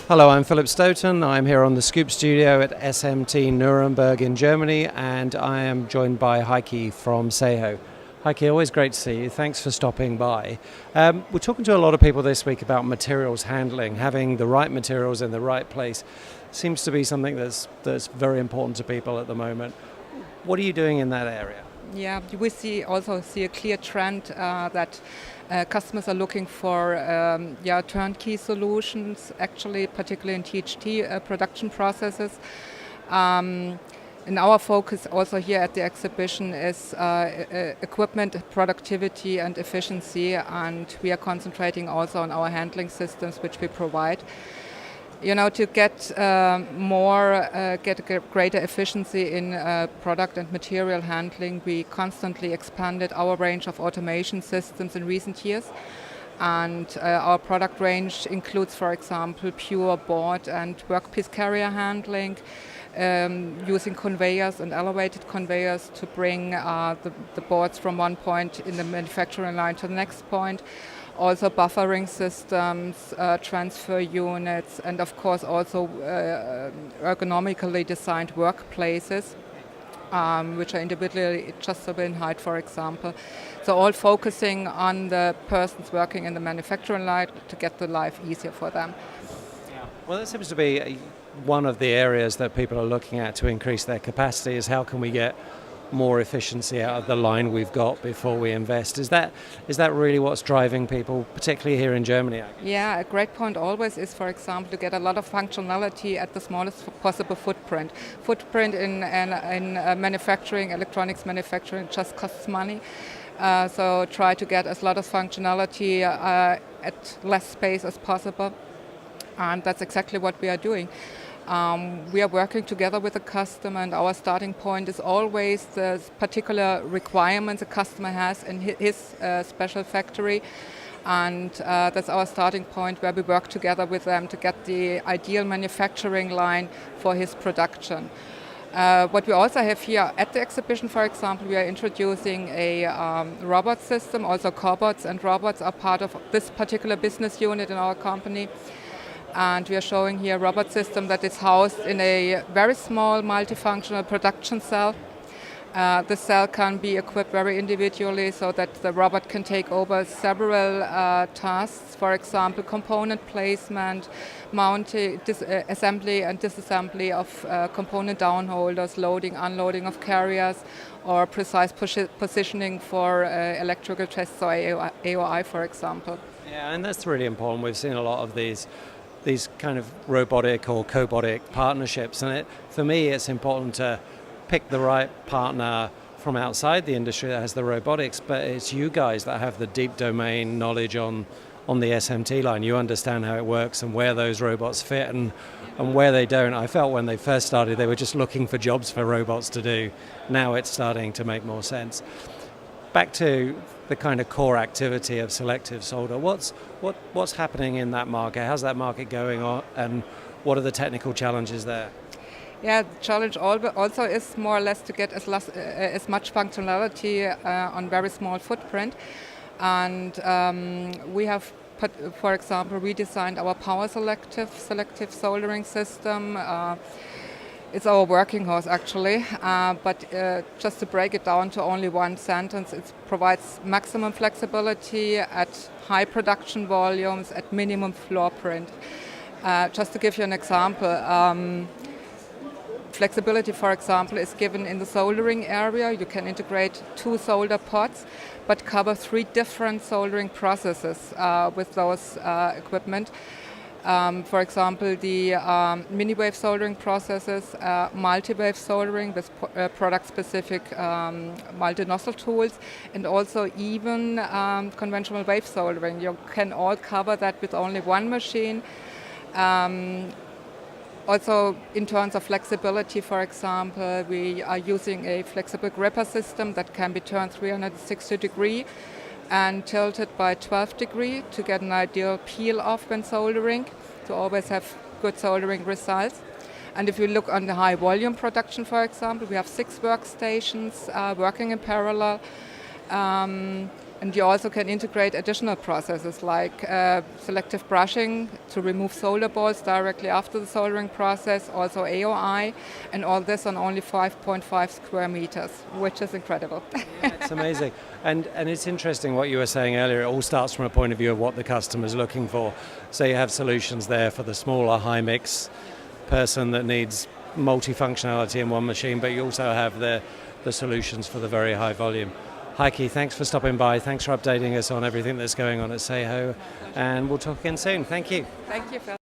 Hello, I'm Philip Stoten. I'm here on the Scoop Studio at SMT Nuremberg in Germany, and I am joined by Heike from SEHO. Heike, always great to see you. Thanks for stopping by. We're talking to a lot of people this week about materials handling. Having the right materials in the right place seems to be something that's very important to people at the moment. What are you doing in that area? Yeah, we also see a clear trend that customers are looking for turnkey solutions, actually, particularly in THT production processes. And our focus also here at the exhibition is equipment productivity and efficiency, and we are concentrating also on our handling systems which we provide. You know, to get greater efficiency in product and material handling, we constantly expanded our range of automation systems in recent years. And our product range includes, for example, pure board and workpiece carrier handling, using conveyors and elevated conveyors to bring the boards from one point in the manufacturing line to the next point. Also buffering systems, transfer units, and of course also ergonomically designed workplaces, which are individually adjustable in height, for example. So all focusing on the persons working in the manufacturing line to get the life easier for them. Yeah. Well, that seems to be one of the areas that people are looking at to increase their capacity, is how can we get more efficiency out of the line we've got before we invest. Is that really what's driving people, particularly here in Germany? I guess? Yeah, a great point always is, for example, to get a lot of functionality at the smallest possible footprint. Footprint in manufacturing, electronics manufacturing just costs money. So try to get as lot of functionality at less space as possible. And that's exactly what we are doing. We are working together with the customer, and our starting point is always the particular requirements a customer has in his special factory, and that's our starting point where we work together with them to get the ideal manufacturing line for his production. What we also have here at the exhibition, for example, we are introducing a robot system. Also cobots and robots are part of this particular business unit in our company. And we are showing here a robot system that is housed in a very small multifunctional production cell. The cell can be equipped very individually so that the robot can take over several tasks, for example, component placement, mounting, assembly and disassembly of component downholders, loading, unloading of carriers, or precise positioning for electrical tests or AOI, for example. Yeah, and that's really important. We've seen a lot of these kind of robotic or cobotic partnerships, and for me it's important to pick the right partner from outside the industry that has the robotics, but it's you guys that have the deep domain knowledge on the SMT line. You understand how it works and where those robots fit and where they don't. I felt when they first started they were just looking for jobs for robots to do. Now it's starting to make more sense. Back to the kind of core activity of selective solder. What's happening in that market? How's that market going on, and what are the technical challenges there? Yeah, the challenge also is more or less to get as much functionality on very small footprint. And we have, for example, redesigned our power selective soldering system. It's our working horse, actually, but just to break it down to only one sentence, it provides maximum flexibility at high production volumes at minimum floor print. Just to give you an example, flexibility, for example, is given in the soldering area. You can integrate 2 solder pots, but cover 3 different soldering processes with those equipment. For example, the mini-wave soldering processes, multi-wave soldering with product-specific multi-nozzle tools, and also even conventional wave soldering. You can all cover that with only one machine. Also, in terms of flexibility, for example, we are using a flexible gripper system that can be turned 360 degrees and tilted by 12 degrees to get an ideal peel off when soldering, to always have good soldering results. And if you look on the high volume production, for example, we have 6 workstations working in parallel. And And you also can integrate additional processes like selective brushing to remove solder balls directly after the soldering process, also AOI, and all this on only 5.5 square meters, which is incredible. Yeah, it's amazing. And it's interesting what you were saying earlier. It all starts from a point of view of what the customer's looking for. So you have solutions there for the smaller high mix person that needs multifunctionality in one machine, but you also have the solutions for the very high volume. Heike, thanks for stopping by. Thanks for updating us on everything that's going on at SEHO. And we'll talk again soon. Thank you. Thank you, Phil.